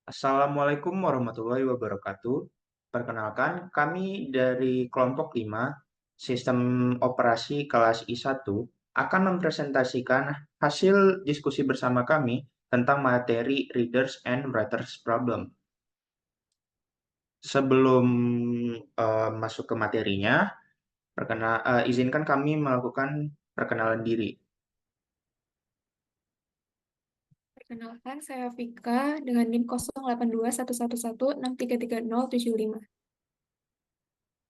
Assalamualaikum warahmatullahi wabarakatuh. Perkenalkan, kami dari kelompok 5, Sistem Operasi kelas I1, akan mempresentasikan hasil diskusi bersama kami tentang materi Readers and Writers Problem. Sebelum masuk ke materinya, izinkan kami melakukan perkenalan diri. Perkenalkan, saya Vika dengan NIM 082111633075.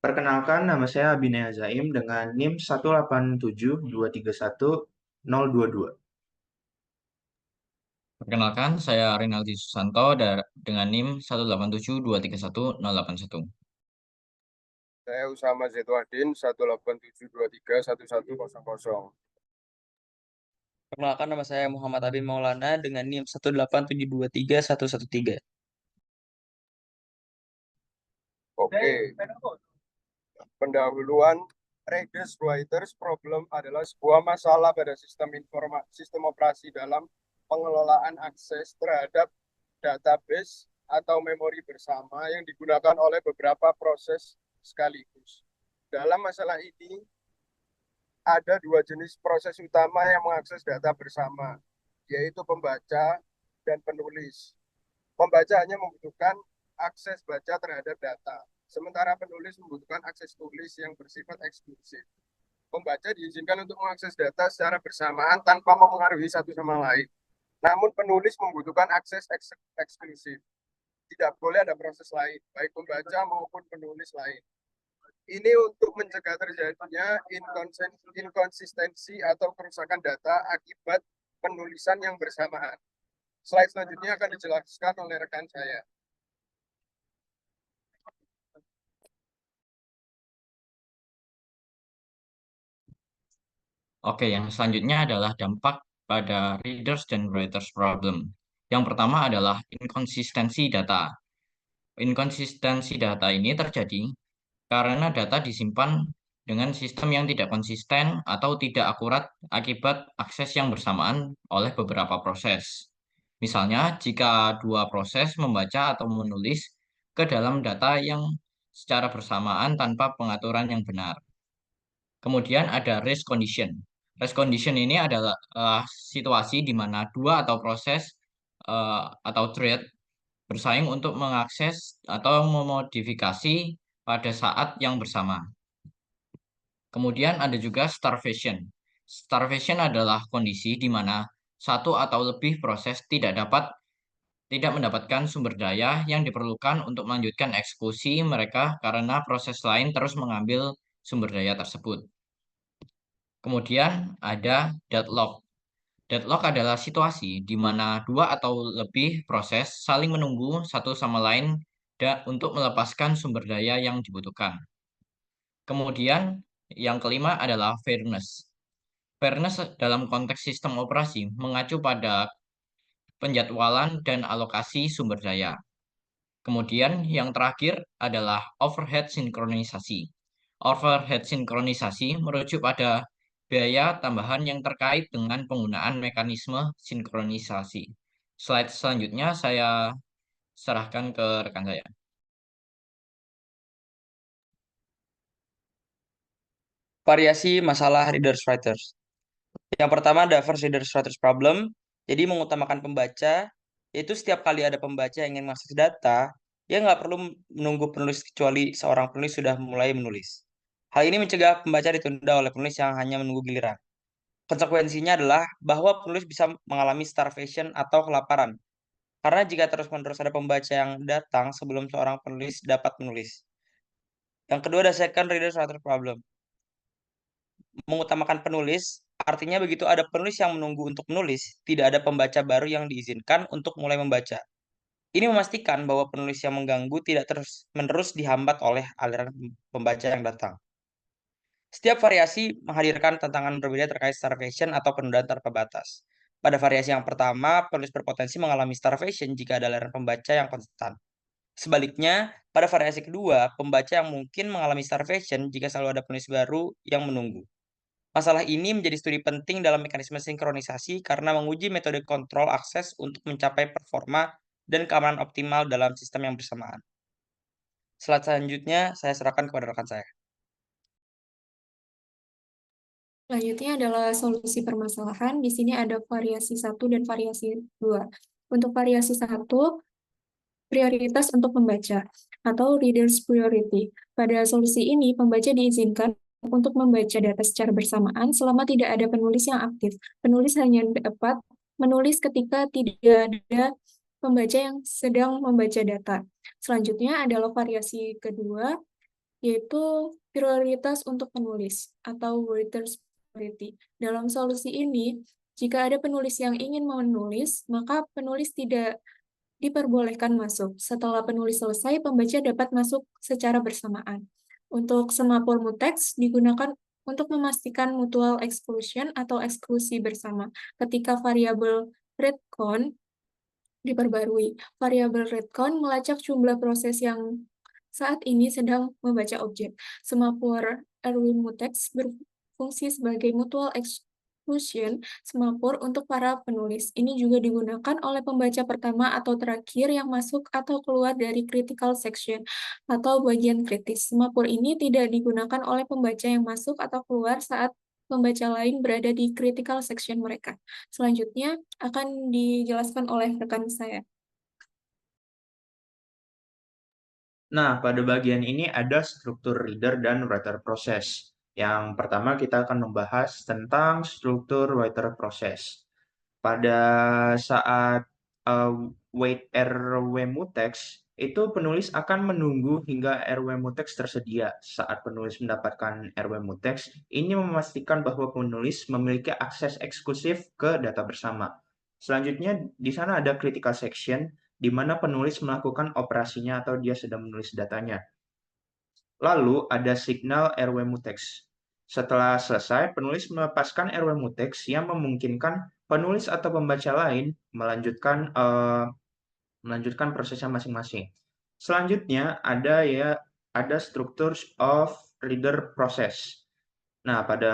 Perkenalkan, nama saya Abinaya Zaim dengan NIM 187231022. Perkenalkan, saya Rinaldi Susanto dengan NIM 187231081. Saya Usama Zaituadin 187231100. Perkenalkan, nama saya Muhammad Abi Maulana dengan NIM 187231113. Oke, pendahuluan Readers Writers Problem adalah sebuah masalah pada sistem operasi dalam pengelolaan akses terhadap database atau memori bersama yang digunakan oleh beberapa proses sekaligus. Dalam masalah ini, ada dua jenis proses utama yang mengakses data bersama, yaitu pembaca dan penulis. Pembaca hanya membutuhkan akses baca terhadap data, sementara penulis membutuhkan akses tulis yang bersifat eksklusif. Pembaca diizinkan untuk mengakses data secara bersamaan tanpa mempengaruhi satu sama lain. Namun penulis membutuhkan akses eksklusif. Tidak boleh ada proses lain, baik pembaca maupun penulis lain. Ini untuk mencegah terjadinya inkonsistensi atau kerusakan data akibat penulisan yang bersamaan. Slide selanjutnya akan dijelaskan oleh rekan saya. Oke, yang selanjutnya adalah dampak pada Readers dan Writers Problem. Yang pertama adalah inkonsistensi data. Inkonsistensi data ini terjadi karena data disimpan dengan sistem yang tidak konsisten atau tidak akurat akibat akses yang bersamaan oleh beberapa proses. Misalnya, jika dua proses membaca atau menulis ke dalam data yang secara bersamaan tanpa pengaturan yang benar. Kemudian ada race condition. Race condition ini adalah situasi di mana dua atau proses atau thread bersaing untuk mengakses atau memodifikasi pada saat yang bersama. Kemudian ada juga starvation. Starvation adalah kondisi di mana satu atau lebih proses tidak mendapatkan sumber daya yang diperlukan untuk melanjutkan eksekusi mereka karena proses lain terus mengambil sumber daya tersebut. Kemudian ada deadlock. Deadlock adalah situasi di mana dua atau lebih proses saling menunggu satu sama lain untuk melepaskan sumber daya yang dibutuhkan. Kemudian yang kelima adalah fairness. Fairness dalam konteks sistem operasi mengacu pada penjadwalan dan alokasi sumber daya. Kemudian yang terakhir adalah overhead sinkronisasi. Overhead sinkronisasi merujuk pada biaya tambahan yang terkait dengan penggunaan mekanisme sinkronisasi. Slide selanjutnya saya serahkan ke rekan saya. Variasi masalah readers writers. Yang pertama ada first readers writers problem. Jadi mengutamakan pembaca, yaitu setiap kali ada pembaca yang ingin mengakses data, dia nggak perlu menunggu penulis kecuali seorang penulis sudah mulai menulis. Hal ini mencegah pembaca ditunda oleh penulis yang hanya menunggu giliran. Konsekuensinya adalah bahwa penulis bisa mengalami starvation atau kelaparan. Karena jika terus-menerus ada pembaca yang datang sebelum seorang penulis dapat menulis. Yang kedua ada second readers writer problem. Mengutamakan penulis, artinya begitu ada penulis yang menunggu untuk menulis, tidak ada pembaca baru yang diizinkan untuk mulai membaca. Ini memastikan bahwa penulis yang mengganggu tidak terus-menerus dihambat oleh aliran pembaca yang datang. Setiap variasi menghadirkan tantangan berbeda terkait starvation atau penundaan tanpa batas. Pada variasi yang pertama, penulis berpotensi mengalami starvation jika ada aliran pembaca yang konstan. Sebaliknya, pada variasi kedua, pembaca yang mungkin mengalami starvation jika selalu ada penulis baru yang menunggu. Masalah ini menjadi studi penting dalam mekanisme sinkronisasi karena menguji metode kontrol akses untuk mencapai performa dan keamanan optimal dalam sistem yang bersamaan. Slide selanjutnya saya serahkan kepada rekan saya. Selanjutnya adalah solusi permasalahan. Di sini ada variasi 1 dan variasi 2. Untuk variasi 1, prioritas untuk membaca atau reader's priority. Pada solusi ini, pembaca diizinkan untuk membaca data secara bersamaan selama tidak ada penulis yang aktif. Penulis hanya dapat menulis ketika tidak ada pembaca yang sedang membaca data. Selanjutnya adalah variasi kedua, yaitu prioritas untuk penulis atau writer's priority. Dalam solusi ini, jika ada penulis yang ingin menulis, maka penulis tidak diperbolehkan masuk. Setelah penulis selesai, pembaca dapat masuk secara bersamaan. Untuk semapur mutex digunakan untuk memastikan mutual exclusion atau eksklusi bersama. Ketika variabel read count diperbarui, variabel read count melacak jumlah proses yang saat ini sedang membaca objek. Semapur rwmutex berfungsi sebagai mutual exclusion semapur untuk para penulis. Ini juga digunakan oleh pembaca pertama atau terakhir yang masuk atau keluar dari critical section atau bagian kritis. Semapur ini tidak digunakan oleh pembaca yang masuk atau keluar saat pembaca lain berada di critical section mereka. Selanjutnya akan dijelaskan oleh rekan saya. Nah, pada bagian ini ada struktur reader dan writer process. Yang pertama kita akan membahas tentang struktur writer process. Pada saat wait rwmutex, itu penulis akan menunggu hingga rwmutex tersedia. Saat penulis mendapatkan rwmutex, ini memastikan bahwa penulis memiliki akses eksklusif ke data bersama. Selanjutnya, di sana ada critical section, di mana penulis melakukan operasinya atau dia sedang menulis datanya. Lalu ada signal rwmutex. Setelah selesai, penulis melepaskan rwmutex yang memungkinkan penulis atau pembaca lain melanjutkan prosesnya masing-masing. Selanjutnya ada struktur of reader process. Nah, pada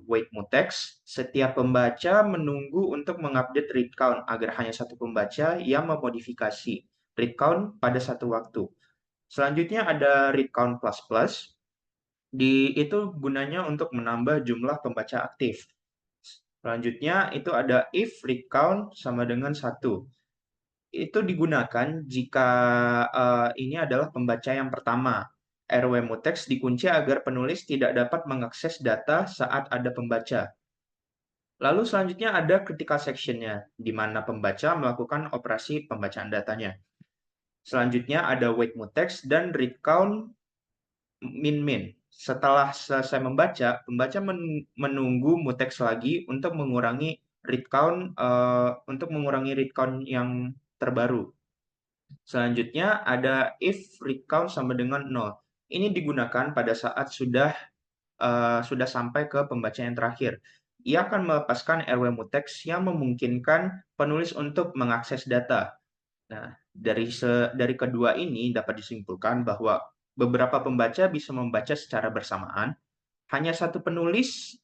wait mutex, setiap pembaca menunggu untuk mengupdate read count agar hanya satu pembaca yang memodifikasi read count pada satu waktu. Selanjutnya ada read count plus plus. Itu gunanya untuk menambah jumlah pembaca aktif. Selanjutnya itu ada if read count sama dengan 1. Itu digunakan jika ini adalah pembaca yang pertama. rwmutex dikunci agar penulis tidak dapat mengakses data saat ada pembaca. Lalu selanjutnya ada critical section-nya, di mana pembaca melakukan operasi pembacaan datanya. Selanjutnya ada wait mutex dan read count min-min. Setelah selesai membaca, pembaca menunggu mutex lagi untuk mengurangi read count yang terbaru. Selanjutnya ada if read count sama dengan 0. Ini digunakan pada saat sudah sampai ke pembaca yang terakhir. Ia akan melepaskan rwmutex yang memungkinkan penulis untuk mengakses data. Nah, dari kedua ini dapat disimpulkan bahwa beberapa pembaca bisa membaca secara bersamaan. Hanya satu penulis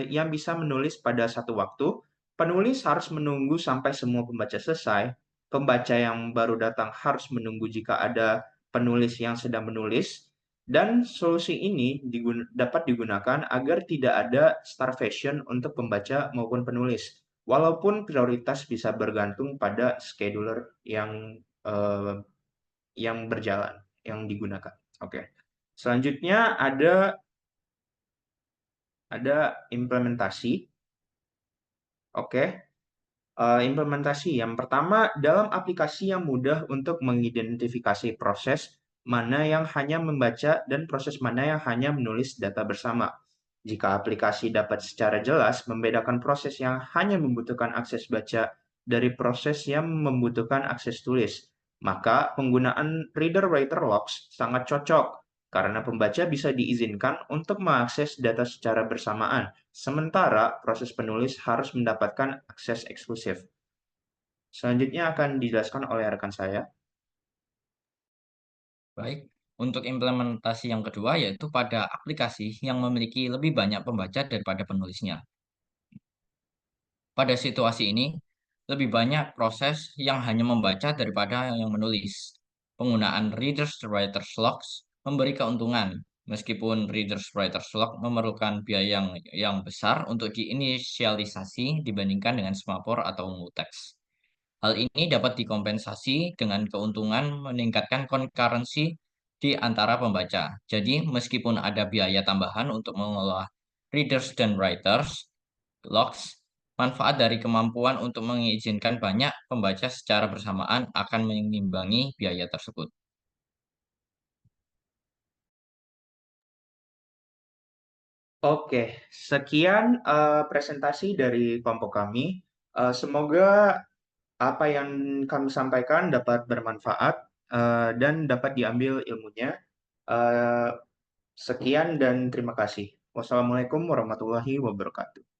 yang bisa menulis pada satu waktu. Penulis harus menunggu sampai semua pembaca selesai. Pembaca yang baru datang harus menunggu jika ada penulis yang sedang menulis. Dan solusi ini dapat digunakan agar tidak ada starvation untuk pembaca maupun penulis. Walaupun prioritas bisa bergantung pada scheduler yang berjalan, yang digunakan. Oke. Selanjutnya ada implementasi. Oke. Implementasi yang pertama, dalam aplikasi yang mudah untuk mengidentifikasi proses mana yang hanya membaca dan proses mana yang hanya menulis data bersama. Jika aplikasi dapat secara jelas membedakan proses yang hanya membutuhkan akses baca dari proses yang membutuhkan akses tulis, maka penggunaan reader-writer locks sangat cocok karena pembaca bisa diizinkan untuk mengakses data secara bersamaan, sementara proses penulis harus mendapatkan akses eksklusif. Selanjutnya akan dijelaskan oleh rekan saya. Baik, untuk implementasi yang kedua yaitu pada aplikasi yang memiliki lebih banyak pembaca daripada penulisnya. Pada situasi ini, lebih banyak proses yang hanya membaca daripada yang menulis. Penggunaan Readers Writers Locks memberi keuntungan, meskipun Readers Writers Lock memerlukan biaya yang besar untuk diinisialisasi dibandingkan dengan Semaphore atau Mutex. Hal ini dapat dikompensasi dengan keuntungan meningkatkan concurrency di antara pembaca. Jadi, meskipun ada biaya tambahan untuk mengelola readers dan writers locks, manfaat dari kemampuan untuk mengizinkan banyak pembaca secara bersamaan akan mengimbangi biaya tersebut. Oke, sekian presentasi dari kelompok kami. Semoga apa yang kami sampaikan dapat bermanfaat dan dapat diambil ilmunya. Sekian dan terima kasih. Wassalamualaikum warahmatullahi wabarakatuh.